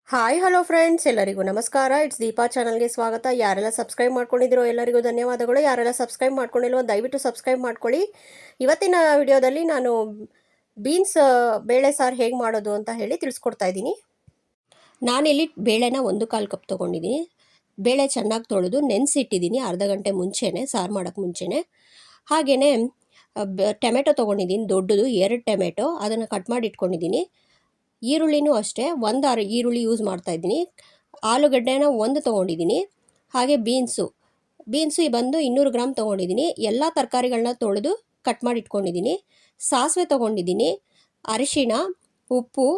Hi hello friends, ಎಲ್ಲರಿಗೂ ನಮಸ್ಕಾರ. It's Deepa ಚಾನಲ್ಗೆ ಸ್ವಾಗತ. ಯಾರೆಲ್ಲ ಸಬ್ಸ್ಕ್ರೈಬ್ ಮಾಡ್ಕೊಂಡಿದ್ದೀರೋ ಎಲ್ಲರಿಗೂ ಧನ್ಯವಾದಗಳು. ಯಾರೆಲ್ಲ ಸಬ್ಸ್ಕ್ರೈಬ್ ಮಾಡ್ಕೊಂಡಿಲ್ವೋ ದಯವಿಟ್ಟು ಸಬ್ಸ್ಕ್ರೈಬ್ ಮಾಡ್ಕೊಳ್ಳಿ. ಇವತ್ತಿನ ವಿಡಿಯೋದಲ್ಲಿ ನಾನು ಬೀನ್ಸ್ ಬೇಳೆ ಸಾರು ಹೇಗೆ ಮಾಡೋದು ಅಂತ ಹೇಳಿ ತಿಳಿಸ್ಕೊಡ್ತಾ ಇದ್ದೀನಿ. ನಾನಿಲ್ಲಿ ಬೇಳೆನ 1/4 ಕಪ್ ತೊಗೊಂಡಿದ್ದೀನಿ. ಬೇಳೆ ಚೆನ್ನಾಗಿ ತೊಳೆದು ನೆನೆಸಿಟ್ಟಿದ್ದೀನಿ ಅರ್ಧ ಗಂಟೆ ಮುಂಚೆನೇ, ಸಾರು ಮಾಡೋಕ್ಕೆ ಮುಂಚೆನೇ. ಹಾಗೆಯೇ ಟೊಮೆಟೊ ತೊಗೊಂಡಿದ್ದೀನಿ, ದೊಡ್ಡದು 2 ಟೊಮೆಟೊ, ಅದನ್ನು ಕಟ್ ಮಾಡಿ ಇಟ್ಕೊಂಡಿದ್ದೀನಿ. ಈರುಳ್ಳಿನೂ ಅಷ್ಟೇ, 1 ಈರುಳ್ಳಿ ಯೂಸ್ ಮಾಡ್ತಾಯಿದ್ದೀನಿ. ಆಲೂಗಡ್ಡೆನ 1 ತೊಗೊಂಡಿದ್ದೀನಿ. ಹಾಗೆ ಬೀನ್ಸು ಬಂದು 200 ಗ್ರಾಮ್ ತೊಗೊಂಡಿದ್ದೀನಿ. ಎಲ್ಲ ತರಕಾರಿಗಳನ್ನ ತೊಳೆದು ಕಟ್ ಮಾಡಿ ಇಟ್ಕೊಂಡಿದ್ದೀನಿ. ಸಾಸಿವೆ ತೊಗೊಂಡಿದ್ದೀನಿ, ಅರಿಶಿಣ, ಉಪ್ಪು,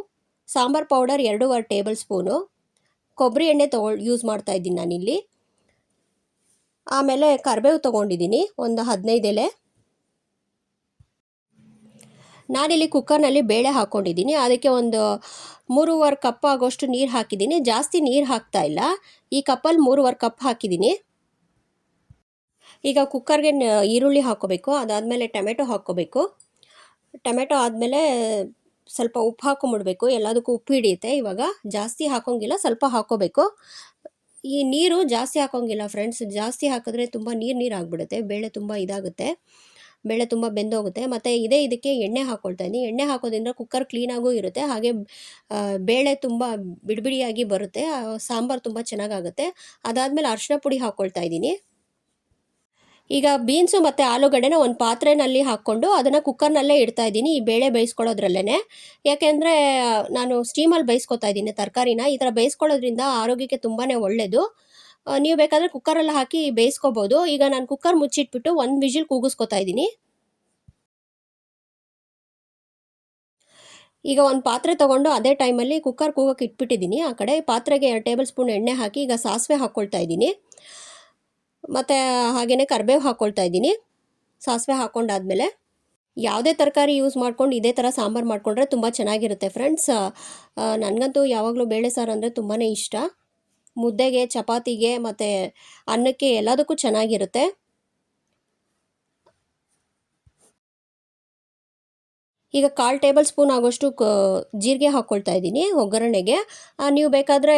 ಸಾಂಬಾರು ಪೌಡರ್ 2.5 ಟೇಬಲ್ ಸ್ಪೂನು, ಕೊಬ್ಬರಿ ಎಣ್ಣೆ ಯೂಸ್ ಮಾಡ್ತಾಯಿದ್ದೀನಿ ನಾನಿಲ್ಲಿ. ಆಮೇಲೆ ಕರಿಬೇವು ತೊಗೊಂಡಿದ್ದೀನಿ, ಒಂದು 15 ಎಲೆ. ನಾನಿಲ್ಲಿ ಕುಕ್ಕರ್ನಲ್ಲಿ ಬೇಳೆ ಹಾಕ್ಕೊಂಡಿದ್ದೀನಿ. ಅದಕ್ಕೆ ಒಂದು 3.5 ಕಪ್ ಆಗೋಷ್ಟು ನೀರು ಹಾಕಿದ್ದೀನಿ. ಜಾಸ್ತಿ ನೀರು ಹಾಕ್ತಾ ಇಲ್ಲ. ಈ ಕಪ್ಪಲ್ಲಿ 3.5 ಕಪ್ ಹಾಕಿದ್ದೀನಿ. ಈಗ ಕುಕ್ಕರ್ಗೆ ಈರುಳ್ಳಿ ಹಾಕ್ಕೋಬೇಕು. ಅದಾದಮೇಲೆ ಟೊಮೆಟೊ ಹಾಕ್ಕೋಬೇಕು. ಟೊಮೆಟೊ ಆದಮೇಲೆ ಸ್ವಲ್ಪ ಉಪ್ಪು ಹಾಕೊಂಬಿಡ್ಬೇಕು. ಎಲ್ಲದಕ್ಕೂ ಉಪ್ಪು ಹಿಡಿಯುತ್ತೆ. ಇವಾಗ ಜಾಸ್ತಿ ಹಾಕೋಂಗಿಲ್ಲ, ಸ್ವಲ್ಪ ಹಾಕ್ಕೋಬೇಕು. ಈ ನೀರು ಜಾಸ್ತಿ ಹಾಕೋಂಗಿಲ್ಲ ಫ್ರೆಂಡ್ಸ್. ಜಾಸ್ತಿ ಹಾಕಿದ್ರೆ ತುಂಬ ನೀರು ಆಗಿಬಿಡುತ್ತೆ. ಬೇಳೆ ತುಂಬ ಇದಾಗುತ್ತೆ, ಬೇಳೆ ತುಂಬ ಬೆಂದೋಗುತ್ತೆ. ಮತ್ತು ಇದಕ್ಕೆ ಎಣ್ಣೆ ಹಾಕ್ಕೊಳ್ತಾ ಇದ್ದೀನಿ. ಎಣ್ಣೆ ಹಾಕೋದ್ರಿಂದ ಕುಕ್ಕರ್ ಕ್ಲೀನಾಗೂ ಇರುತ್ತೆ. ಹಾಗೆ ಬೇಳೆ ತುಂಬ ಬಿಡಿಯಾಗಿ ಬರುತ್ತೆ. ಸಾಂಬಾರು ತುಂಬ ಚೆನ್ನಾಗಾಗುತ್ತೆ. ಅದಾದಮೇಲೆ ಅರಿಶಿನ ಪುಡಿ ಹಾಕ್ಕೊಳ್ತಾ ಇದ್ದೀನಿ. ಈಗ ಬೀನ್ಸು ಮತ್ತು ಆಲೂಗಡ್ಡೆನ ಒಂದು ಪಾತ್ರೆಯಲ್ಲಿ ಹಾಕ್ಕೊಂಡು ಅದನ್ನು ಕುಕ್ಕರ್ನಲ್ಲೇ ಇಡ್ತಾ ಇದ್ದೀನಿ, ಈ ಬೇಳೆ ಬೇಯಿಸ್ಕೊಳ್ಳೋದ್ರಲ್ಲೇ. ಯಾಕೆಂದರೆ ನಾನು ಸ್ಟೀಮಲ್ಲಿ ಬೇಯಿಸ್ಕೊತಾ ಇದ್ದೀನಿ ತರಕಾರಿನ. ಈ ಥರ ಬೇಯಿಸ್ಕೊಳ್ಳೋದ್ರಿಂದ ಆರೋಗ್ಯಕ್ಕೆ ತುಂಬಾ ಒಳ್ಳೆಯದು. ನೀವು ಬೇಕಾದರೆ ಕುಕ್ಕರಲ್ಲಿ ಹಾಕಿ ಬೇಯಿಸ್ಕೋಬೋದು. ಈಗ ನಾನು ಕುಕ್ಕರ್ ಮುಚ್ಚಿಟ್ಬಿಟ್ಟು 1 ವಿಜಿಲ್ ಕೂಗಿಸ್ಕೊತಾ ಇದ್ದೀನಿ. ಈಗ ಒಂದು ಪಾತ್ರೆ ತೊಗೊಂಡು ಅದೇ ಟೈಮಲ್ಲಿ ಕುಕ್ಕರ್ ಕೂಗೋಕೆ ಇಟ್ಬಿಟ್ಟಿದ್ದೀನಿ. ಆ ಕಡೆ ಪಾತ್ರೆಗೆ 2 ಟೇಬಲ್ ಸ್ಪೂನ್ ಎಣ್ಣೆ ಹಾಕಿ ಈಗ ಸಾಸಿವೆ ಹಾಕ್ಕೊಳ್ತಾ ಇದ್ದೀನಿ. ಮತ್ತು ಹಾಗೆಯೇ ಕರಿಬೇವು ಹಾಕ್ಕೊಳ್ತಾ ಇದ್ದೀನಿ. ಸಾಸಿವೆ ಹಾಕ್ಕೊಂಡಾದ್ಮೇಲೆ ಯಾವುದೇ ತರಕಾರಿ ಯೂಸ್ ಮಾಡ್ಕೊಂಡು ಇದೇ ಥರ ಸಾಂಬಾರು ಮಾಡಿಕೊಂಡ್ರೆ ತುಂಬ ಚೆನ್ನಾಗಿರುತ್ತೆ ಫ್ರೆಂಡ್ಸ್. ನನಗಂತೂ ಯಾವಾಗಲೂ ಬೇಳೆ ಸಾರು ಅಂದರೆ ತುಂಬಾ ಇಷ್ಟ. ಮುದ್ದೆಗೆ, ಚಪಾತಿಗೆ ಮತ್ತು ಅನ್ನಕ್ಕೆ ಎಲ್ಲದಕ್ಕೂ ಚೆನ್ನಾಗಿರುತ್ತೆ. ಈಗ 1/4 ಟೇಬಲ್ ಸ್ಪೂನ್ ಆಗೋಷ್ಟು ಜೀರಿಗೆ ಹಾಕ್ಕೊಳ್ತಾ ಇದ್ದೀನಿ ಒಗ್ಗರಣೆಗೆ. ನೀವು ಬೇಕಾದರೆ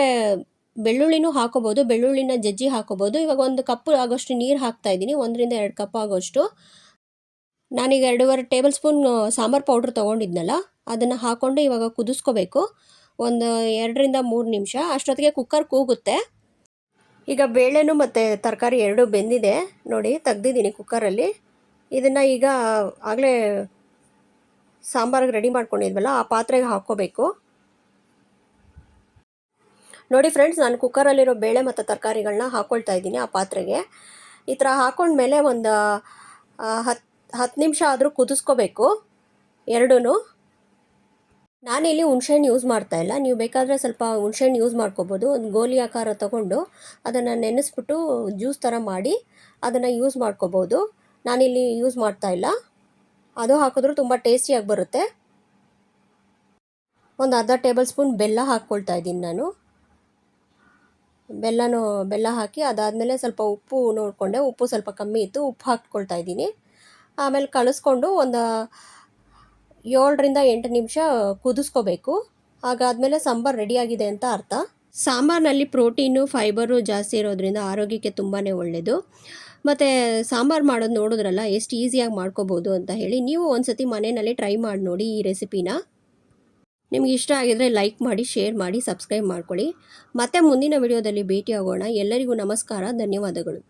ಬೆಳ್ಳುಳ್ಳಿನೂ ಹಾಕೋಬೋದು, ಬೆಳ್ಳುಳ್ಳಿನ ಜಜ್ಜಿ ಹಾಕೋಬೋದು. ಇವಾಗ 1 ಕಪ್ ಆಗೋಷ್ಟು ನೀರು ಹಾಕ್ತಾ ಇದ್ದೀನಿ, 1ರಿಂದ 2 ಕಪ್ ಆಗೋಷ್ಟು. ನಾನೀಗ 2.5 ಟೇಬಲ್ ಸ್ಪೂನ್ ಸಾಂಬಾರು ಪೌಡ್ರ್ ತೊಗೊಂಡಿದ್ನಲ್ಲ, ಅದನ್ನು ಹಾಕ್ಕೊಂಡು ಇವಾಗ ಕುದಿಸ್ಕೋಬೇಕು ಒಂದು 2ರಿಂದ 3 ನಿಮಿಷ. ಅಷ್ಟೊತ್ತಿಗೆ ಕುಕ್ಕರ್ ಕೂಗುತ್ತೆ. ಈಗ ಬೇಳೆನೂ ಮತ್ತು ತರಕಾರಿ ಎರಡೂ ಬೆಂದಿದೆ ನೋಡಿ, ತೆಗ್ದಿದ್ದೀನಿ ಕುಕ್ಕರಲ್ಲಿ. ಇದನ್ನು ಈಗ ಆಗಲೇ ಸಾಂಬಾರಿಗೆ ರೆಡಿ ಮಾಡ್ಕೊಂಡಿದ್ವಲ್ಲ ಆ ಪಾತ್ರೆಗೆ ಹಾಕ್ಕೋಬೇಕು. ನೋಡಿ ಫ್ರೆಂಡ್ಸ್, ನಾನು ಕುಕ್ಕರಲ್ಲಿರೋ ಬೇಳೆ ಮತ್ತು ತರಕಾರಿಗಳನ್ನ ಹಾಕ್ಕೊಳ್ತಾ ಇದ್ದೀನಿ ಆ ಪಾತ್ರೆಗೆ. ಈ ಥರ ಹಾಕ್ಕೊಂಡ್ಮೇಲೆ ಒಂದು 10 ನಿಮಿಷ ಆದರೂ ಕುದಿಸ್ಕೋಬೇಕು ಎರಡೂ. ನಾನಿಲ್ಲಿ ಹುಣ್ಸೆಹಣ್ಣು ಯೂಸ್ ಮಾಡ್ತಾಯಿಲ್ಲ. ನೀವು ಬೇಕಾದರೆ ಸ್ವಲ್ಪ ಹುಣ್ಸೆಹಣ್ಣು ಯೂಸ್ ಮಾಡ್ಕೋಬೋದು. ಒಂದು ಗೋಲಿ ಆಕಾರ ತೊಗೊಂಡು ಅದನ್ನು ನೆನೆಸ್ಬಿಟ್ಟು ಜ್ಯೂಸ್ ಥರ ಮಾಡಿ ಅದನ್ನು ಯೂಸ್ ಮಾಡ್ಕೋಬೋದು. ನಾನಿಲ್ಲಿ ಯೂಸ್ ಮಾಡ್ತಾಯಿಲ್ಲ. ಅದು ಹಾಕಿದ್ರೂ ತುಂಬ ಟೇಸ್ಟಿಯಾಗಿ ಬರುತ್ತೆ. ಒಂದು ಅರ್ಧ ಟೇಬಲ್ ಸ್ಪೂನ್ ಬೆಲ್ಲ ಹಾಕ್ಕೊಳ್ತಾ ಇದ್ದೀನಿ ನಾನು. ಬೆಲ್ಲ ಹಾಕಿ ಅದಾದಮೇಲೆ ಸ್ವಲ್ಪ ಉಪ್ಪು ನೋಡಿಕೊಂಡೆ, ಉಪ್ಪು ಸ್ವಲ್ಪ ಕಮ್ಮಿ ಇತ್ತು, ಉಪ್ಪು ಹಾಕ್ಕೊಳ್ತಾ ಇದ್ದೀನಿ. ಆಮೇಲೆ ಕಳಿಸ್ಕೊಂಡು ಒಂದು 7ರಿಂದ 8 ನಿಮಿಷ ಕುದಿಸ್ಕೋಬೇಕು. ಹಾಗಾದಮೇಲೆ ಸಾಂಬಾರು ರೆಡಿಯಾಗಿದೆ ಅಂತ ಅರ್ಥ. ಸಾಂಬಾರಿನಲ್ಲಿ ಪ್ರೋಟೀನು, ಫೈಬರು ಜಾಸ್ತಿ ಇರೋದ್ರಿಂದ ಆರೋಗ್ಯಕ್ಕೆ ತುಂಬಾ ಒಳ್ಳೆಯದು. ಮತ್ತು ಸಾಂಬಾರು ಮಾಡೋದು ನೋಡಿದ್ರಲ್ಲ ಎಷ್ಟು ಈಸಿಯಾಗಿ ಮಾಡ್ಕೋಬೋದು ಅಂತ ಹೇಳಿ. ನೀವು ಒಂದು ಸತಿ ಮನೆಯಲ್ಲಿ ಟ್ರೈ ಮಾಡಿ ನೋಡಿ ಈ ರೆಸಿಪಿನ. ನಿಮ್ಗೆ ಇಷ್ಟ ಆಗಿದರೆ ಲೈಕ್ ಮಾಡಿ, ಶೇರ್ ಮಾಡಿ, ಸಬ್ಸ್ಕ್ರೈಬ್ ಮಾಡ್ಕೊಳ್ಳಿ. ಮತ್ತೆ ಮುಂದಿನ ವಿಡಿಯೋದಲ್ಲಿ ಭೇಟಿಯಾಗೋಣ. ಎಲ್ಲರಿಗೂ ನಮಸ್ಕಾರ, ಧನ್ಯವಾದಗಳು.